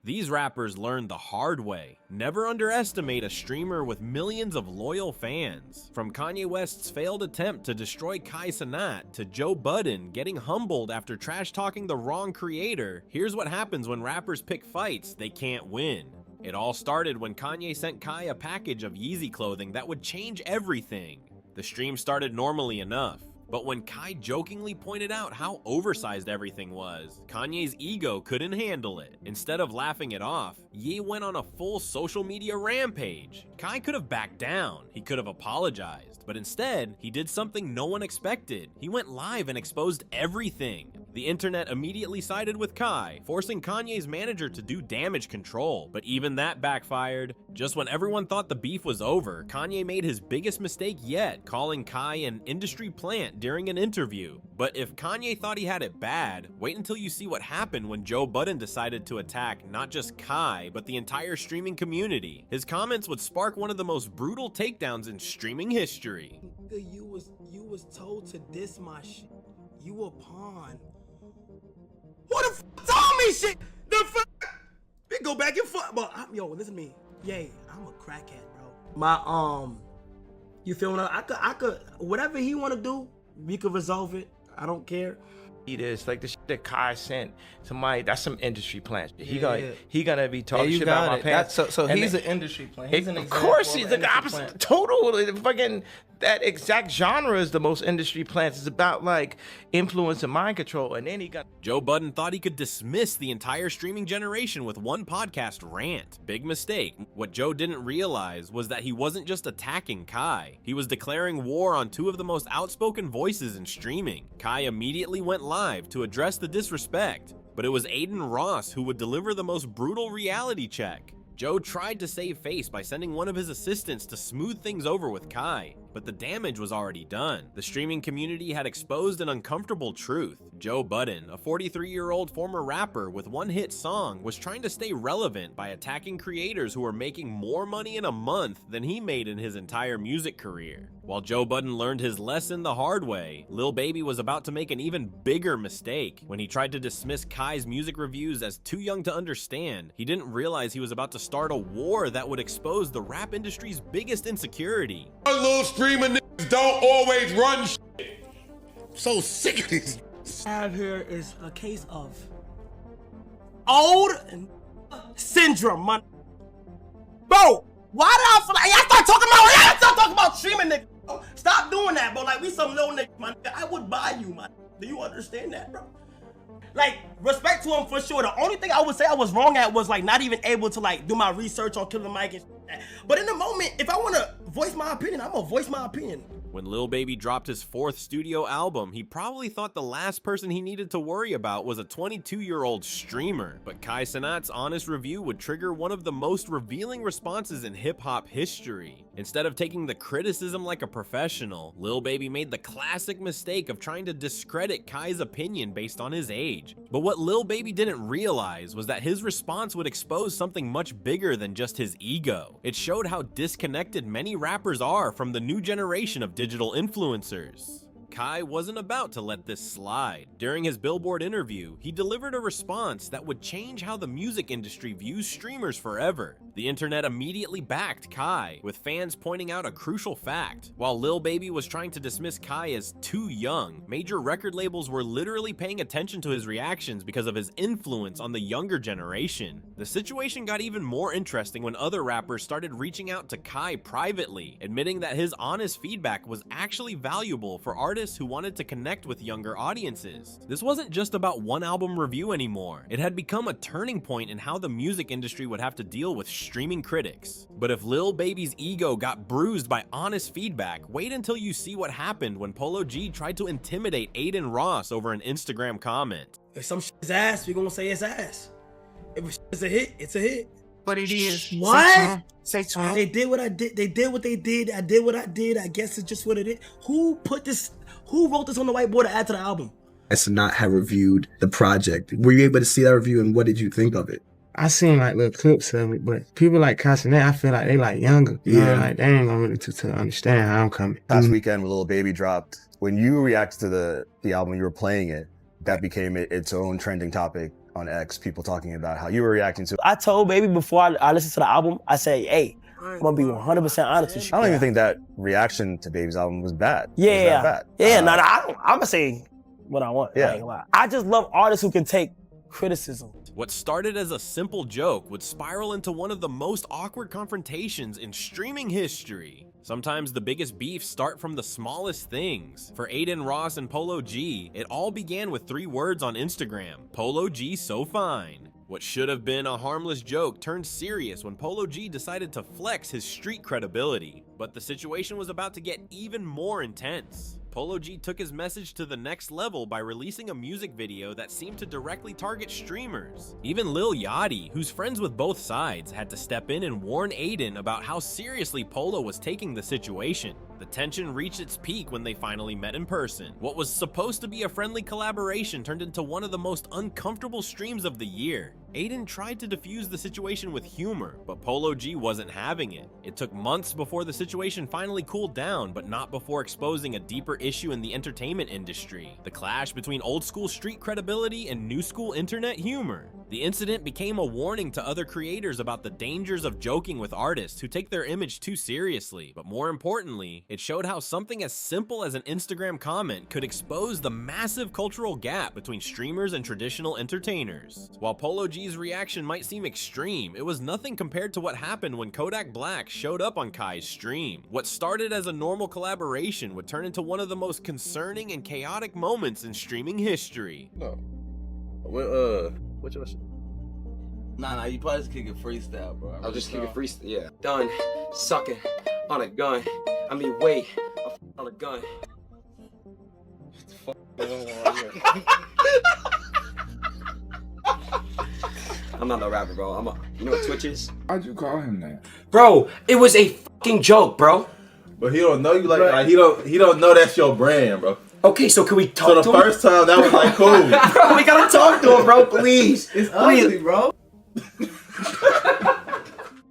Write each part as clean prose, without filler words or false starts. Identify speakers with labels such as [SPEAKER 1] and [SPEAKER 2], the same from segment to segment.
[SPEAKER 1] These rappers learned the hard way. Never underestimate a streamer with millions of loyal fans. From Kanye West's failed attempt to destroy Kai Cenat to Joe Budden getting humbled after trash-talking the wrong creator, here's what happens when rappers pick fights they can't win. It all started when Kanye sent Kai a package of Yeezy clothing that would change everything. The stream started normally enough, but when Kai jokingly pointed out how oversized everything was, Kanye's ego couldn't handle it. Instead of laughing it off, Ye went on a full social media rampage. Kai could have backed down, he could have apologized, but instead, he did something no one expected. He went live and exposed everything. The internet immediately sided with Kai, forcing Kanye's manager to do damage control, but even that backfired. Just when everyone thought the beef was over, Kanye made his biggest mistake yet, calling Kai an industry plant during an interview. But if Kanye thought he had it bad, wait until you see what happened when Joe Budden decided to attack not just Kai, but the entire streaming community. His comments would spark one of the most brutal takedowns in streaming history.
[SPEAKER 2] You was told to diss my shit. You a pawn. Who the f told me shit? The fuck? We go back and forth. But yo, listen to me. Yay, I'm a crackhead, bro. My you feel me? I could whatever he wanna do, we could resolve it. I don't care.
[SPEAKER 3] It is like the shit that Kai sent somebody. That's some industry plant. He gonna be talking shit about my pants.
[SPEAKER 4] So he's an industry plant. He's an
[SPEAKER 3] of course, he's the opposite. Total fucking that exact genre is the most industry plants. It's about like influence and mind control. And then he got
[SPEAKER 1] Joe Budden thought he could dismiss the entire streaming generation with one podcast rant. Big mistake. What Joe didn't realize was that he wasn't just attacking Kai. He was declaring war on two of the most outspoken voices in streaming. Kai immediately went live to address the disrespect, but it was Aiden Ross who would deliver the most brutal reality check. Joe tried to save face by sending one of his assistants to smooth things over with Kai, but the damage was already done. The streaming community had exposed an uncomfortable truth. Joe Budden, a 43-year-old former rapper with one hit song, was trying to stay relevant by attacking creators who were making more money in a month than he made in his entire music career. While Joe Budden learned his lesson the hard way, Lil Baby was about to make an even bigger mistake. When he tried to dismiss Kai's music reviews as too young to understand, he didn't realize he was about to start a war that would expose the rap industry's biggest insecurity.
[SPEAKER 5] Little streamer niggas don't always run shit. So sick of these.
[SPEAKER 2] I have here is a case of old syndrome, man. Bro, why did I feel like y'all start talking about streaming niggas? Bro. Stop doing that, bro. Like we some little niggas, man. I would buy you, man. Do you understand that, bro? Like, respect to him for sure. The only thing I would say I was wrong at was like not even able to like do my research on Killer Mike and shit. But in the moment, if I wanna voice my opinion, I'm gonna voice my opinion.
[SPEAKER 1] When Lil Baby dropped his 4th studio album, he probably thought the last person he needed to worry about was a 22-year-old streamer. But Kai Cenat's honest review would trigger one of the most revealing responses in hip-hop history. Instead of taking the criticism like a professional, Lil Baby made the classic mistake of trying to discredit Kai's opinion based on his age. But what Lil Baby didn't realize was that his response would expose something much bigger than just his ego. It showed how disconnected many rappers are from the new generation of digital influencers. Kai wasn't about to let this slide. During his Billboard interview, he delivered a response that would change how the music industry views streamers forever. The internet immediately backed Kai, with fans pointing out a crucial fact. While Lil Baby was trying to dismiss Kai as too young, major record labels were literally paying attention to his reactions because of his influence on the younger generation. The situation got even more interesting when other rappers started reaching out to Kai privately, admitting that his honest feedback was actually valuable for artists who wanted to connect with younger audiences. This wasn't just about one album review anymore. It had become a turning point in how the music industry would have to deal with streaming critics. But if Lil Baby's ego got bruised by honest feedback, wait until you see what happened when Polo G tried to intimidate Aiden Ross over an Instagram comment.
[SPEAKER 2] If some shit is ass, we gonna say it's ass. If it's a hit, it's a hit.
[SPEAKER 4] But it is.
[SPEAKER 2] What?
[SPEAKER 4] Say to him.
[SPEAKER 2] They did what I did. They did what they did. I did what I did. I guess it's just what it is. Who put this? Who wrote this on the whiteboard to add to the album?
[SPEAKER 6] Cenat have reviewed the project. Were you able to see that review, and what did you think of it?
[SPEAKER 4] I seen like little clips of it, but people like Kai Cenat, I feel like they like younger. You know, like they ain't gonna really to understand how I'm coming.
[SPEAKER 7] Last weekend when Lil Baby dropped, when you reacted to the album, you were playing it, that became its own trending topic on X, people talking about how you were reacting to.
[SPEAKER 2] I told Baby before I listened to the album, I said, hey, I'm gonna be 100% honest with you.
[SPEAKER 7] I don't even think that reaction to Baby's album was bad.
[SPEAKER 2] Yeah,
[SPEAKER 7] it was that bad.
[SPEAKER 2] Yeah, no, I'm gonna say what I want.
[SPEAKER 7] Yeah.
[SPEAKER 2] I ain't gonna lie. I just love artists who can take criticism.
[SPEAKER 1] What started as a simple joke would spiral into one of the most awkward confrontations in streaming history. Sometimes the biggest beefs start from the smallest things. For Aiden Ross and Polo G, it all began with 3 words on Instagram: Polo G so fine. What should have been a harmless joke turned serious when Polo G decided to flex his street credibility. But the situation was about to get even more intense. Polo G took his message to the next level by releasing a music video that seemed to directly target streamers. Even Lil Yachty, who's friends with both sides, had to step in and warn Aiden about how seriously Polo was taking the situation. The tension reached its peak when they finally met in person. What was supposed to be a friendly collaboration turned into one of the most uncomfortable streams of the year. Aiden tried to defuse the situation with humor, but Polo G wasn't having it. It took months before the situation finally cooled down, but not before exposing a deeper issue in the entertainment industry: the clash between old school street credibility and new school internet humor. The incident became a warning to other creators about the dangers of joking with artists who take their image too seriously, but more importantly, it showed how something as simple as an Instagram comment could expose the massive cultural gap between streamers and traditional entertainers. While Polo G's reaction might seem extreme, it was nothing compared to what happened when Kodak Black showed up on Kai's stream. What started as a normal collaboration would turn into one of the most concerning and chaotic moments in streaming history.
[SPEAKER 8] No. What's your shit?
[SPEAKER 9] Nah, you probably just kick it freestyle, bro.
[SPEAKER 8] I'll just kick it freestyle, yeah.
[SPEAKER 9] Done sucking on a gun. I mean, wait, on a gun. I'm not no rapper, bro. You know what Twitch is?
[SPEAKER 5] Why'd you call him that?
[SPEAKER 9] Bro, it was a fucking joke, bro.
[SPEAKER 8] But he don't know you like he don't know that's your brand, bro.
[SPEAKER 9] Okay, so can we talk to him?
[SPEAKER 8] So the first time that was like cool.
[SPEAKER 9] Bro, we gotta talk to him, bro, please.
[SPEAKER 6] It's ugly, bro.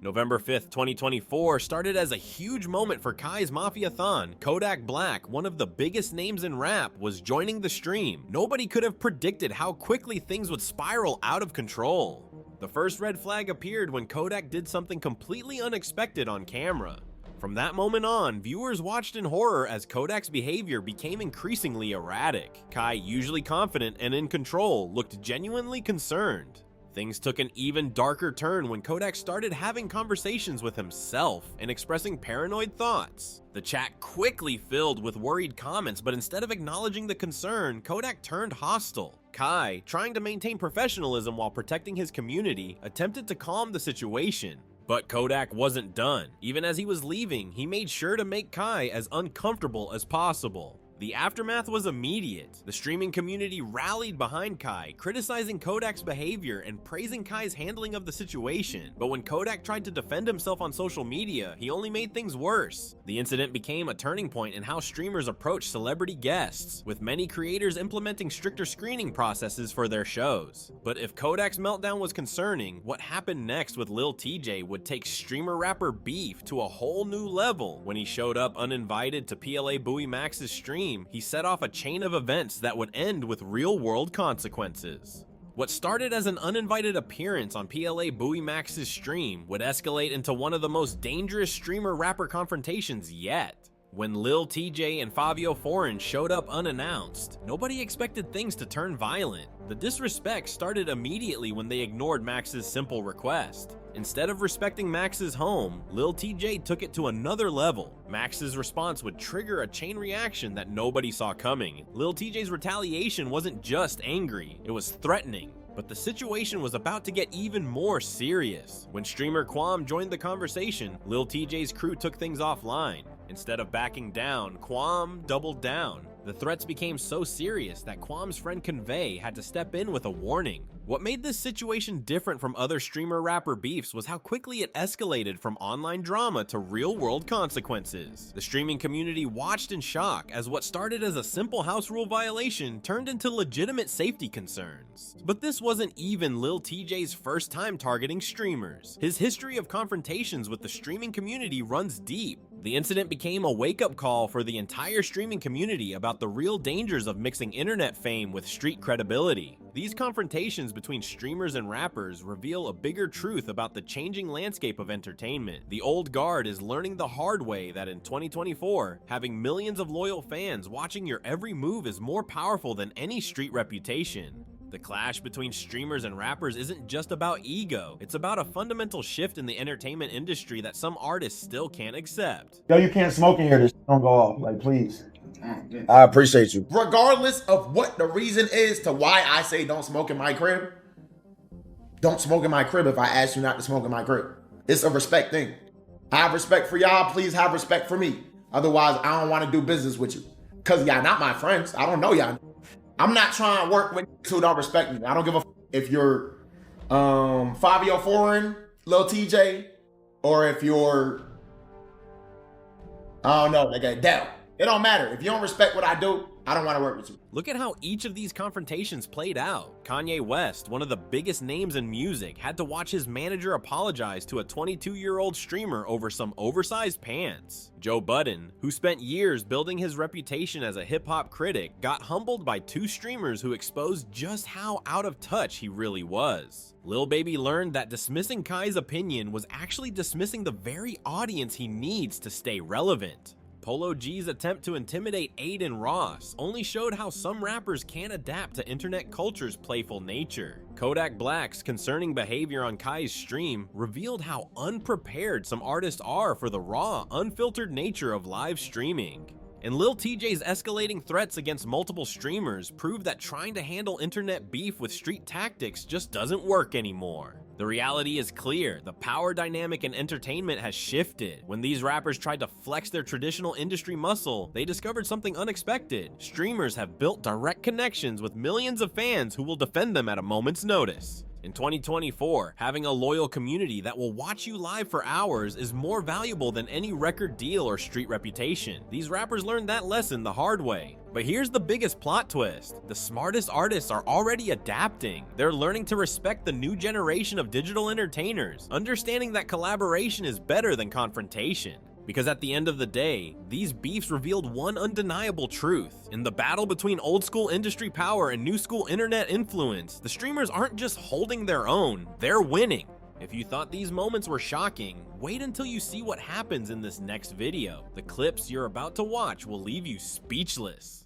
[SPEAKER 1] November 5th, 2024 started as a huge moment for Kai's Mafia-thon. Kodak Black, one of the biggest names in rap, was joining the stream. Nobody could have predicted how quickly things would spiral out of control. The first red flag appeared when Kodak did something completely unexpected on camera. From that moment on, viewers watched in horror as Kodak's behavior became increasingly erratic. Kai, usually confident and in control, looked genuinely concerned. Things took an even darker turn when Kodak started having conversations with himself and expressing paranoid thoughts. The chat quickly filled with worried comments, but instead of acknowledging the concern, Kodak turned hostile. Kai, trying to maintain professionalism while protecting his community, attempted to calm the situation. But Kodak wasn't done. Even as he was leaving, he made sure to make Kai as uncomfortable as possible. The aftermath was immediate. The streaming community rallied behind Kai, criticizing Kodak's behavior and praising Kai's handling of the situation. But when Kodak tried to defend himself on social media, he only made things worse. The incident became a turning point in how streamers approach celebrity guests, with many creators implementing stricter screening processes for their shows. But if Kodak's meltdown was concerning, what happened next with Lil TJ would take streamer-rapper beef to a whole new level. When he showed up uninvited to PLA Bowie Max's stream, he set off a chain of events that would end with real-world consequences. What started as an uninvited appearance on PLA Bowie Max's stream would escalate into one of the most dangerous streamer-rapper confrontations yet. When Lil TJ and Fabio Foreign showed up unannounced, nobody expected things to turn violent. The disrespect started immediately when they ignored Max's simple request. Instead of respecting Max's home, Lil TJ took it to another level. Max's response would trigger a chain reaction that nobody saw coming. Lil TJ's retaliation wasn't just angry, it was threatening. But the situation was about to get even more serious. When streamer Quam joined the conversation, Lil TJ's crew took things offline. Instead of backing down, Quam doubled down. The threats became so serious that Quam's friend Convey had to step in with a warning. What made this situation different from other streamer-rapper beefs was how quickly it escalated from online drama to real-world consequences. The streaming community watched in shock as what started as a simple house rule violation turned into legitimate safety concerns. But this wasn't even Lil TJ's first time targeting streamers. His history of confrontations with the streaming community runs deep. The incident became a wake-up call for the entire streaming community about the real dangers of mixing internet fame with street credibility. These confrontations between streamers and rappers reveal a bigger truth about the changing landscape of entertainment. The old guard is learning the hard way that in 2024, having millions of loyal fans watching your every move is more powerful than any street reputation. The clash between streamers and rappers isn't just about ego, it's about a fundamental shift in the entertainment industry that some artists still can't accept.
[SPEAKER 10] Yo, you can't smoke in here, this don't go off, like please.
[SPEAKER 11] I appreciate you. Regardless of what the reason is to why I say don't smoke in my crib, don't smoke in my crib if I ask you not to smoke in my crib. It's a respect thing. I have respect for y'all, please have respect for me. Otherwise, I don't want to do business with you. Cause y'all not my friends, I don't know y'all. I'm not trying to work with who don't respect me. I don't give a if you're Fabio Foreign, Lil TJ, or if you're, I don't know, like Adele. It don't matter. If you don't respect what I do, I don't want to work with you.
[SPEAKER 1] Look at how each of these confrontations played out. Kanye West, one of the biggest names in music, had to watch his manager apologize to a 22-year-old streamer over some oversized pants. Joe Budden, who spent years building his reputation as a hip-hop critic, got humbled by two streamers who exposed just how out of touch he really was. Lil Baby learned that dismissing Kai's opinion was actually dismissing the very audience he needs to stay relevant. Polo G's attempt to intimidate Aiden Ross only showed how some rappers can't adapt to internet culture's playful nature. Kodak Black's concerning behavior on Kai's stream revealed how unprepared some artists are for the raw, unfiltered nature of live streaming. And Lil TJ's escalating threats against multiple streamers proved that trying to handle internet beef with street tactics just doesn't work anymore. The reality is clear, the power dynamic in entertainment has shifted. When these rappers tried to flex their traditional industry muscle, they discovered something unexpected. Streamers have built direct connections with millions of fans who will defend them at a moment's notice. In 2024, having a loyal community that will watch you live for hours is more valuable than any record deal or street reputation. These rappers learned that lesson the hard way. But here's the biggest plot twist. The smartest artists are already adapting. They're learning to respect the new generation of digital entertainers, understanding that collaboration is better than confrontation. Because at the end of the day, these beefs revealed one undeniable truth. In the battle between old school industry power and new school internet influence, the streamers aren't just holding their own, they're winning. If you thought these moments were shocking, wait until you see what happens in this next video. The clips you're about to watch will leave you speechless.